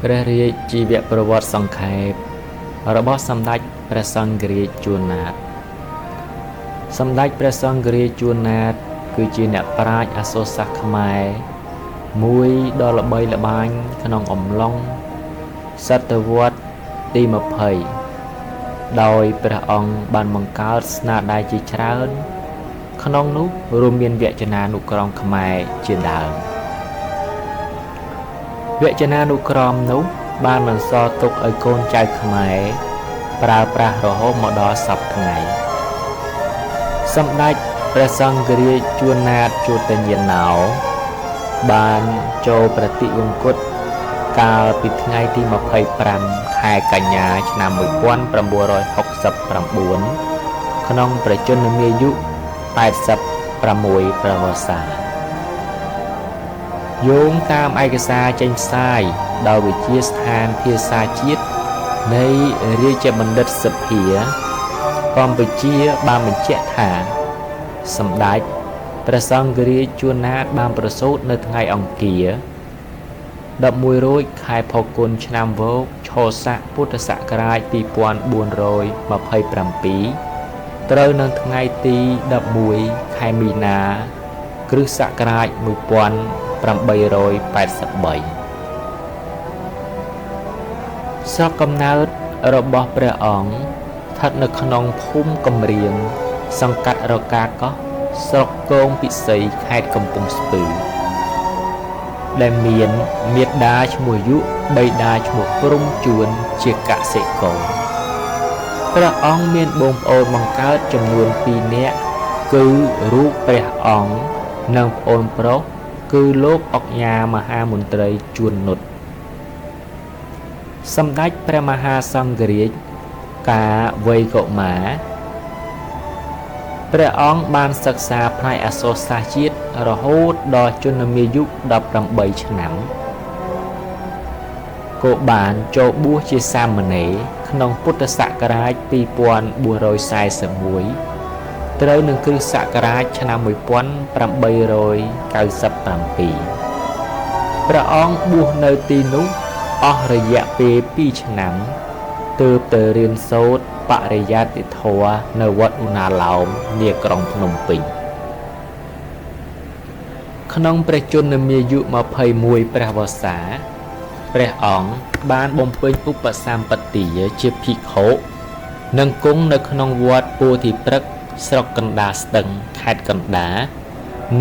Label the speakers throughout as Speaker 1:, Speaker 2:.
Speaker 1: ព្រះរាជជីវប្រវត្តិសង្ខេបរបស់សម្ដេចព្រះសង្ឃរាជជួនណាតសម្ដេចព្រះសង្ឃរាជជួនណាតគឺជាអ្នកប្រាជ្ញអក្សរសាស្ត្រខ្មែរមួយដ៏ល្បីល្បាញក្នុងអំឡុងសតវត្សទី20ដោយព្រះអង្គបានបង្កើតស្នាដៃជាច្រើនក្នុងនោះរួមមានវចនានុក្រមខ្មែរជាដើមវចនានុក្រមនោះបានបន្សល់ទុកឲ្យកូនចៅខ្មែរប្រើប្រាស់រហូតមកដល់សព្វថ្ងៃសម្ដេចព្រះសង្ឃរាជជួនណាតជតញ្ញាណោបានចូលប្រតិវង្គតកាលពីថ្ងៃទី25ខែកញ្ញាឆ្នាំ1969ក្នុងប្រជន្មាយុ86ព្រះវស្សាយោងតាមឯកសារចេញផ្សាយដោយវិទ្យាស្ថានភាសាជាតិនៃរាជបណ្ឌិតសភាកម្ពុជាបានបញ្ជាក់ថាសម្ដេចព្រះសង្ឃរាជជួនណាតបានប្រសូតនៅថ្ងៃអង្គារ11រោចខែផល្គុនឆ្នាំវោកឆស័កពុទ្ធសករាជ2427ត្រូវនៅថ្ងៃទី11ខែមីនាគ្រិស្តសករាជ1883ស្រុកកំណើតរបស់ព្រះអង្គស្ថិតនៅក្នុងភូមិកំរៀងសង្កាត់រកាកោះស្រុកគងពិសីខេត្តកំពង់ស្ពឺដែលមានមាតាឈ្មោះយុបិតាឈ្មោះព្រំជួនជាកសិករព្រះអង្គមានបងប្អូនបង្កើតចំនួន2នាក់គឺរូបព្រះអង្គនិងប្អូនប្រុសគឺលោកអុកញ៉ាមហាមន្ត្រីជួននុតសម្ដេចព្រះមហាសង្ឃរាជកាលវ័យកុមារព្រះអង្គបានសិក្សាផ្នែកអក្សរសាស្ត្រជាតិរហូតដល់ជន្មាយុ18ឆ្នាំក៏បានចូលបួសជាសាមណេរក្នុងពុទ្ធសករាជ2441ត្រូវនឹងគ្រិស្តសករាជឆ្នាំ1897ព្រះអង្គបួសនៅទីនោះអស់រយៈពេល2ឆ្នាំទើបទៅរៀនសូត្របរិយត្តិធម៌នៅវត្តឧណាឡោមនាក្រុងភ្នំពេញក្នុងព្រះជន្មាយុ21ព្រះវស្សាព្រះអង្គបានបំពេញឧបសម្បទាជាភិក្ខុនិងគង់នៅក្នុងវត្តពោធិព្រឹក្សស្រុកកណ្ដាលស្ទឹងខេត្តកណ្ដាល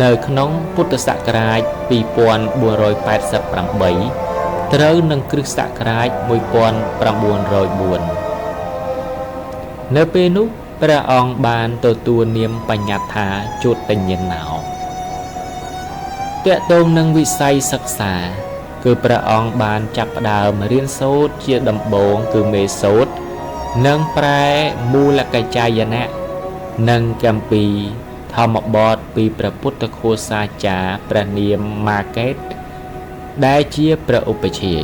Speaker 1: នៅក្នុងពុទ្ធសករាជ2488ត្រូវនឹងគ្រិស្តសករាជ1904នៅពេលនោះព្រះអង្គបានទទួលនាមបញ្ញត្តិថាជតញ្ញាណោតាក់ទងនឹងវិស័យសិក្សាគឺព្រះអង្គបានចាប់ផ្ដើមរៀនសូត្រជាដំបូងគឺមេសូត្រនិងប្រែមូលកច្ឆាយណៈនិងគម្ពីរធម្មបទពីព្រះពុទ្ធឃោសាចារ្យព្រះនាមម៉ាកេតដែលជាព្រះឧបជា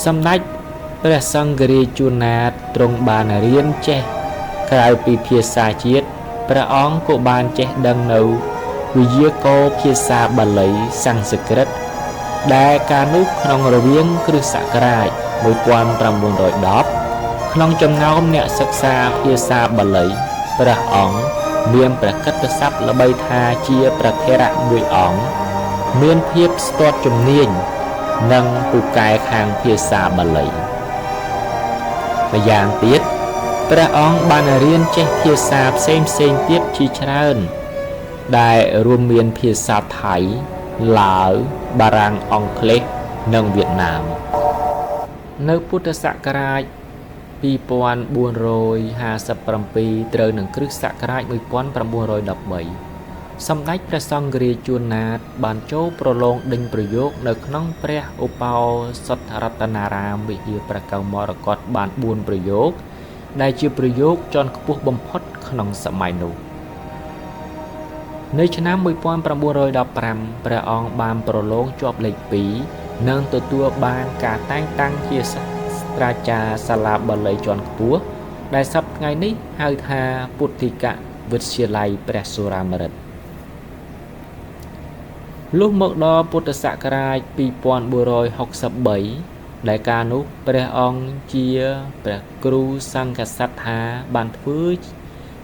Speaker 1: សម្ដេចព្រះសង្ឃរាជជួនណាតទ្រង់បានរៀនចេះក្រៅពីភាសាជាតិព្រះអង្គក៏បានចេះដឹងនៅវិយាករណ៍ភាសាបាលីសំស្ក្រឹតដែលកាលនោះក្នុងរវាងគ្រិស្តសករាជ1910ក្នុងចំណោមអ្នកសិក្សាភាសាបាលីព្រះអង្គមានព្រះកិត្តិស័ព្ទល្បីថាជាព្រះថេរៈមួយអង្គមានភាពស្ទាត់ជំនាញនិងពូកែខាងភាសាបាលីម្យ៉ាងទៀតព្រះអង្គបានរៀនចេះភាសាផ្សេងទៀតជាច្រើនដែលរួមមានភាសាថៃឡាវបារាំងអង់គ្លេសនិងវៀតណាមនៅពុទ្ធសករាជ2457ត្រូវនឹងគ្រិស្តសករាជ1913សម្ដេចព្រះសង្ឃរាជជួនណាតបានចូលប្រឡងដេញប្រយោគនៅក្នុងព្រះឧបោសថរតនារាមវិហារព្រះកៅមរកតបាន4ប្រយោគដែលជាប្រយោគជាន់ខ្ពស់បំផុតក្នុងសម័យនោះនៅឆ្នាំ1915ព្រះអង្គបានប្រឡងជាប់លេខ2និងទទួលបានការតែងតាំងជាសាស្ត្រាចារ្យសាលាបាលីជាន់ខ្ពស់ដែលសប្តាហ៍ថ្ងៃនេះហៅថាពុទ្ធិកវិទ្យាល័យព្រះសុរាម្រិត lúcមកដល់ពុទ្ធសករាជ2463ដែលកាលនោះព្រះអង្គជាព្រះគ្រូសង្ឃសត្ថាបានធ្វើ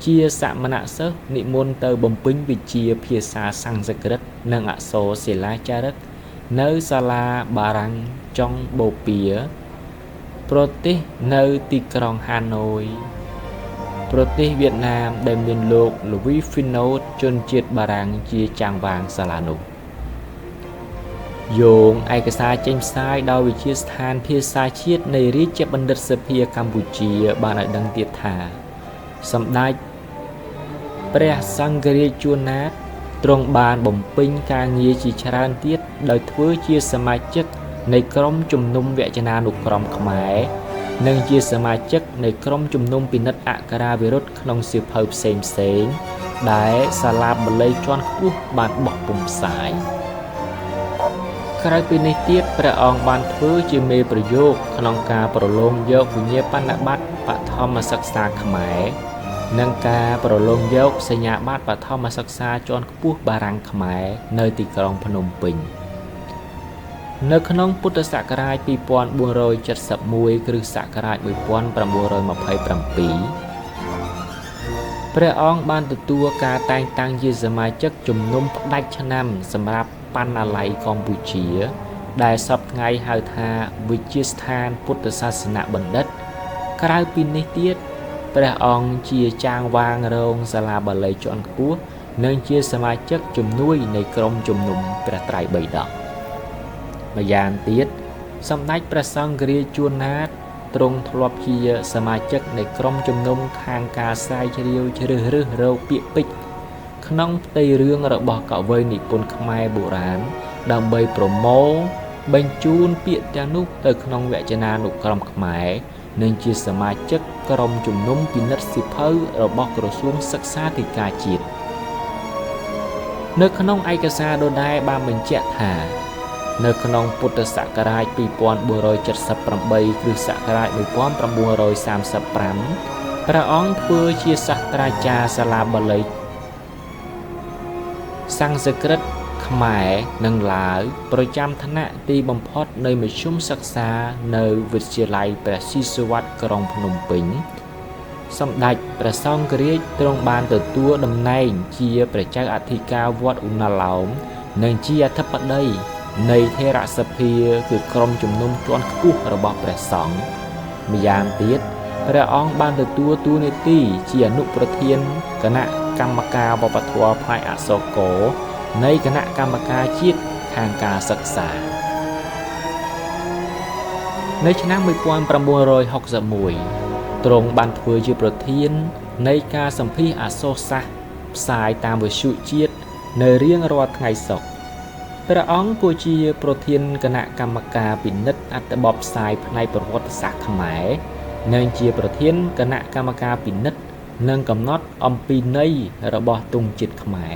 Speaker 1: ជាសមណសិស្សនិមន្តទៅបំពេញវិជ្ជាភាសាសំស្ក្រឹតនិងអក្សរសិលាចារឹកនៅសាលាបារាំងចុងបូព៌ាប្រទេសនៅទីក្រុងហាណូយប្រទេសវៀតណាមដែលមានលោក Louis Finot ជនជាតិបារាំងជាចាងវាងសាលានោះយោងឯកសារចេញផ្សាយដោយវិទ្យាស្ថានភាសាជាតិនៃរាជបណ្ឌិតសភាកម្ពុជាបានឲ្យដឹងទៀតថាសម្ដេចព្រះសង្ឃរាជជួនណាតទ្រង់បានបំពេញការងារជាច្រើនទៀតដោយធ្វើជាសមាជិកនៃក្រុមជំនុំវចនានុក្រមខ្មែរនិងជាសមាជិកនៃក្រុមជំនុំពិនិត្យអក្ខរាវិរុទ្ធក្នុងសៀវភៅផ្សេងៗដែលសាលាបាលីជាន់ខ្ពស់បានបោះពុម្ពផ្សាយក្រៅពីនេះទៀតព្រះអង្គបានធ្វើជាមេប្រយោគក្នុងការប្រឡងយកវិញ្ញាបនបត្របឋមសិក្សាខ្មែរនិងការប្រឡងយកសញ្ញាបត្របឋមសិក្សាជាន់ខ្ពស់បារាំងខ្មែរនៅទីក្រុងភ្នំពេញនៅក្នុងពុទ្ធសករាជ2471គ្រិស្តសករាជ1927ព្រះអង្គបានទទួលការតែងតាំងជាសមាជិកជំនុំផ្ដាច់ឆ្នាំសម្រាប់បណ្ណាល័យកម្ពុជាដែលសពថ្ងៃហៅថាវិទ្យាស្ថានពុទ្ធសាសនបណ្ឌិតក្រៅពីនេះទៀតព្រះអង្គជាចាងវាងរងសាលាបាលីជាន់ខ្ពស់និងជាសមាជិកជំនួយនៃក្រុមជំនុំព្រះត្រៃបិដកម្យ៉ាងទៀតសម្ដេចព្រះសង្ឃរាជជួនណាតទ្រង់ធ្លាប់ជាសមាជិកនៃក្រុមជំនុំខាងការស្រាវជ្រាវជ្រើសរើសរកពាក្យពេចន៍ក្នុងផ្ទៃរឿងរបស់កវីនិពន្ធខ្មែរបុរាណដើម្បីប្រមូលបញ្ជូនពាក្យទាំងនោះទៅក្នុងវចនានុក្រមខ្មែរនិងជាសមាជិកក្រុមជំនុំពិនិត្យសៀវភៅរបស់ក្រសួងសិក្សាធិការជាតិនៅក្នុងឯកសារដដែលបានបញ្ជាក់ថានៅក្នុងពុទ្ធសករាជ2478គ្រិស្តសករាជ1935ព្រះអង្គធ្វើជាសាស្ត្រាចារ្យសាលាបាលីសំស្ក្រឹតខ្មែរនិងឡាវប្រចាំថ្នាក់ទីបំផុតនៃមធ្យមសិក្សានៅវិទ្យាល័យព្រះស៊ីសុវត្ថិក្រុងភ្នំពេញសម្ដេចព្រះសង្ឃរាជទ្រង់បានទទួលតំណែងជាព្រះចៅអធិការវត្តឧណឡោមនិងជាអធិបតីនៃថេរសភាគឺក្រុមជំនុំជាន់ខ្ពស់របស់ព្រះសង្ឃម្យ៉ាងទៀតព្រះអង្គបានទទួលតួនាទីជាអនុប្រធានគណៈកម្មការវប្បធម៌ផ្នែកអក្សរកនៃគណៈកម្មការជាតិខាងការសិក្សានៅឆ្នាំ1961ទ្រង់បានធ្វើជាប្រធាននៃការសម្ភាសន៍អក្សរសាស្ត្រផ្សាយតាមវិទ្យុជាតិនៅរៀងរាល់ថ្ងៃសុក្រព្រះអង្គក៏ជាប្រធានគណៈកម្មការពិនិត្យអត្ថបទផ្សាយផ្នែកប្រវត្តិសាស្ត្រខ្មែរនិងជាប្រធានគណៈកម្មការពិនិត្យនិងកំណត់អំពីន័យរបស់ទង់ជាតិខ្មែរ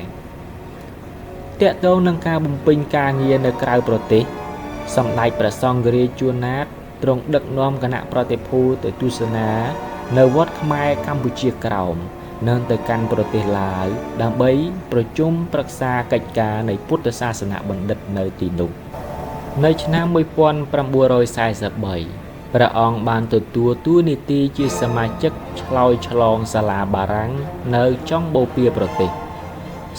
Speaker 1: ទាក់ទងនឹងការបំពេញការងារនៅក្រៅប្រទេសសម្ដេចព្រះសង្ឃរាជជួនណាតទ្រង់ដឹកនាំគណៈប្រតិភូទៅទស្សនានៅវត្តខ្មែរកម្ពុជាក្រោមនិងទៅកាន់ប្រទេសឡាវដើម្បីប្រជុំប្រឹក្សាកិច្ចការនៃពុទ្ធសាសនបណ្ឌិតនៅទីនោះនៅឆ្នាំ1943ព្រះអង្គបានទទួលតួនាទីជាសមាជិកឆ្លើយឆ្លងសាលាបារាំងនៅចុងបូព៌ាប្រទេស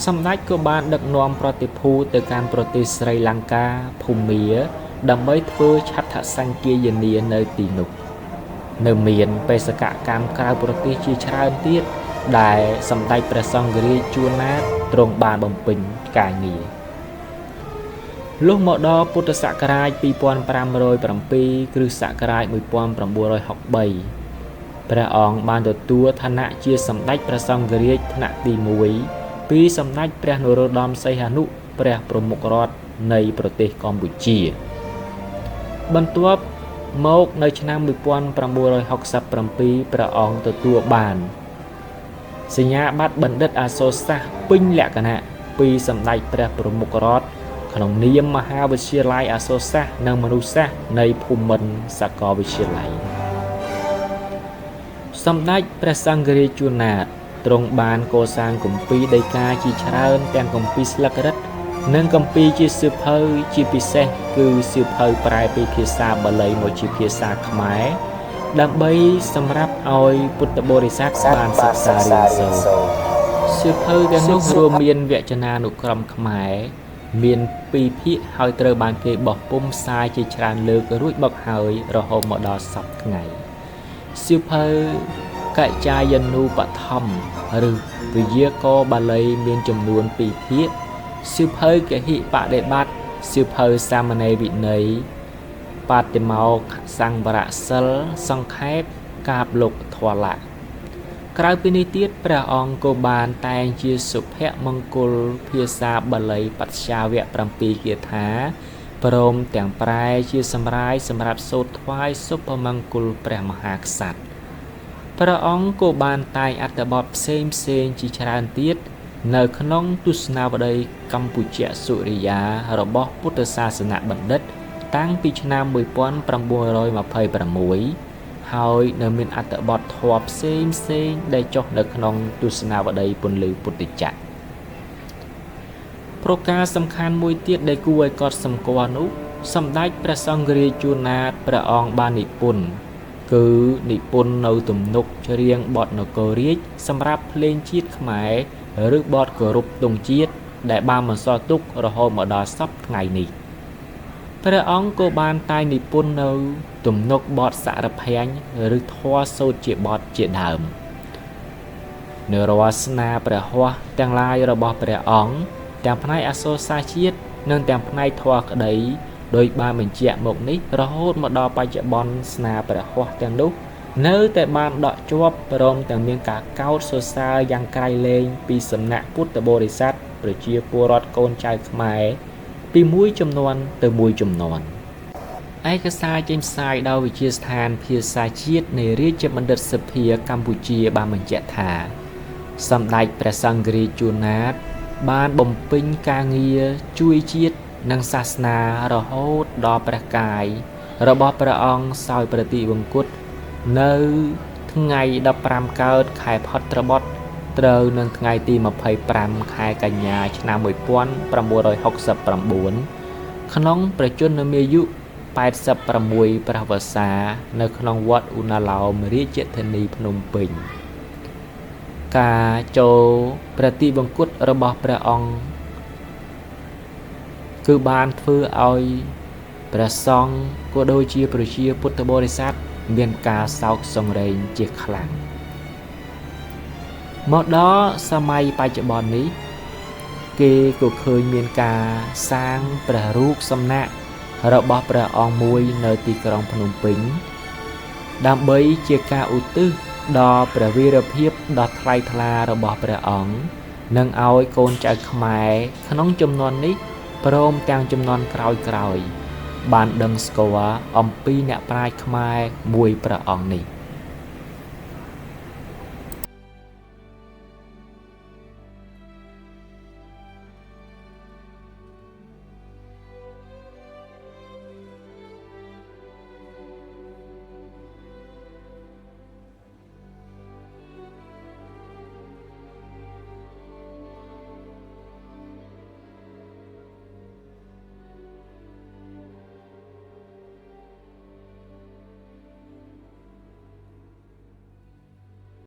Speaker 1: សម្ដេចក៏បានដឹកនាំប្រតិភូទៅកាន់ប្រទេសស្រីលង្កាភូមាដើម្បីធ្វើឆដ្ឋសង្គាយនានៅទីនោះនៅមានបេសកកម្មក្រៅប្រទេសជាច្រើនទៀតដែលសម្ដេចព្រះសង្ឃរាជជួនណាតទ្រង់បានបំពេញការងារលុះមកដល់ពុទ្ធសករាជ2507គ្រិស្តសករាជ1963ព្រះអង្គបានទទួលឋានៈជាសម្ដេចព្រះសង្ឃរាជថ្នាក់ទី1ពីសម្ដេចព្រះនរោត្តមសីហនុព្រះប្រមុខរដ្ឋនៃប្រទេសកម្ពុជាបន្ទាប់មកនៅឆ្នាំ1967ព្រះអង្គទទួលបានសញ្ញាបត្របណ្ឌិតអក្សរសាស្ត្រពេញលក្ខណៈពីសម្ដេចព្រះប្រមុខរដ្ឋក្នុងនាមមហាវិទ្យាល័យអក្សរសាស្ត្រនិងមនុស្សសាស្ត្រនៃភូមិន្ទសាកលវិទ្យាល័យសម្ដេចព្រះសង្ឃរាជជួនណាតទ្រង់បានកសាងគម្ពីរដីកាជាច្រើនទាំងគម្ពីរស្លឹករឹត និងគម្ពីរជាសៀវភៅជាពិសេសគឺសៀវភៅប្រែពីភាសាបាលីមកជាភាសាខ្មែរដើម្បីសម្រាប់ឲ្យពុទ្ធបរិស័ទបានសិក្សារៀនសូត្រសៀវភៅទាំងនោះរួមមានវចនានុក្រមខ្មែរមាន2ភាគហើយត្រូវបានគេបោះពុម្ពផ្សាយជាច្រើនលើករួចមកហើយរហូតមកដល់សព្វថ្ងៃសៀវភៅកច្ចាយនូបឋមឬពយាករណ៍បាលីមានចំនួន2ភាគសៀវភៅកហិបដិបត្តិសៀវភៅសាមណេរវិន័យបតិមោខសង្វរសិលសង្ខេបកាបលោកធម៌លៈក្រៅពីនេះទៀតព្រះអង្គក៏បានតែងជាសុភមង្គលភាសាបាលីបច្ចាវៈ7គាថាព្រមទាំងប្រែជាសម្រាយសម្រាប់សូត្រថ្វាយសុភមង្គលព្រះមហាក្សត្រព្រះអង្គក៏បានតែងអត្ថបទផ្សេងជាច្រើនទៀតនៅក្នុងទស្សនាវដ្តីកម្ពុជាសុរិយារបស់ពុទ្ធសាសនបណ្ឌិតតាំងពីឆ្នាំ1926ហើយនៅមានអត្ថបទធម៌ផ្សេងដែលចុះនៅក្នុងទស្សនាវដ្តីពន្លឺពុទ្ធចក្រប្រការសំខាន់មួយទៀតដែលគួរឲ្យកត់សម្គាល់នោះសម្ដេចព្រះសង្ឃរាជជួនណាតព្រះអង្គបាននិពន្ធគឺនិពន្ធនៅទំនុកច្រៀងបទនគររាជសម្រាប់ភ្លេងជាតិខ្មែរឬបទគោរពទង់ជាតិដែលបានបន្សល់ទុករហូតមកដល់សព្វថ្ងៃនេះព្រះអង្គក៏បានតែងនិពន្ធនៅទំនុកបទសារភ័ញ្ញឬធម៌សូត្រជាបទជាដើមនៅរាល់ស្នាព្រះហស្ថទាំងឡាយរបស់ព្រះអង្គទាំងផ្នែកអក្សរសាស្ត្រជាតិនិងទាំងផ្នែកធម៌ក្តីដោយបានបញ្ជាក់មកនេះរហូតមកដល់បច្ចុប្បន្នស្នាព្រះហស្ថទាំងនោះនៅតែបានដកជាប់ព្រមទាំងមានការកោតសរសើរយ៉ាងក្រៃលែងពីសំណាក់ពុទ្ធបរិស័ទប្រជាពលរដ្ឋកូនចៅខ្មែរពីមួយជំនាន់ទៅមួយជំនាន់ឯកសារចេញផ្សាយដោយវិទ្យាស្ថានភាសាជាតិនៃរាជបណ្ឌិតសភាកម្ពុជាបានបញ្ជាក់ថាសម្ដេចព្រះសង្ឃរាជជួនណាតបានបំពេញការងារជួយជាតិនិងសាសនារហូតដល់ព្រះកាយរបស់ព្រះអង្គសោយប្រតិវង្គតនៅថ្ងៃ15កើតខែផុតត្របុត្រត្រូវនឹងថ្ងៃទី25ខែកញ្ញាឆ្នាំ1969ក្នុងព្រះជន្មាយុ86ព្រះវស្សានៅក្នុងវត្តឧណាឡោមរាជធានីភ្នំពេញការចូលប្រតិវង្គតរបស់ព្រះអង្គគឺបានធ្វើឲ្យព្រះសង្ឃក៏ដូចជាប្រជាពុទ្ធបរិស័ទមានការសោកសង្រេងជាខ្លាំងមកដល់សម័យបច្ចុប្បន្ននេះគេក៏ឃើញមានការសាងព្រះរូបសំណាករបស់ព្រះអង្គមួយនៅទីក្រុងភ្នំពេញដើម្បីជាការឧទ្ទិសដល់ព្រះវីរភាពដ៏ថ្លៃថ្លារបស់ព្រះអង្គនិងឲ្យកូនចៅខ្មែរក្នុងចំនួននេះព្រមទាំងចំនួនក្រោយៗបានដឹងស្គាល់អំពីអ្នកប្រាជ្ញខ្មែរមួយព្រះអង្គនេះ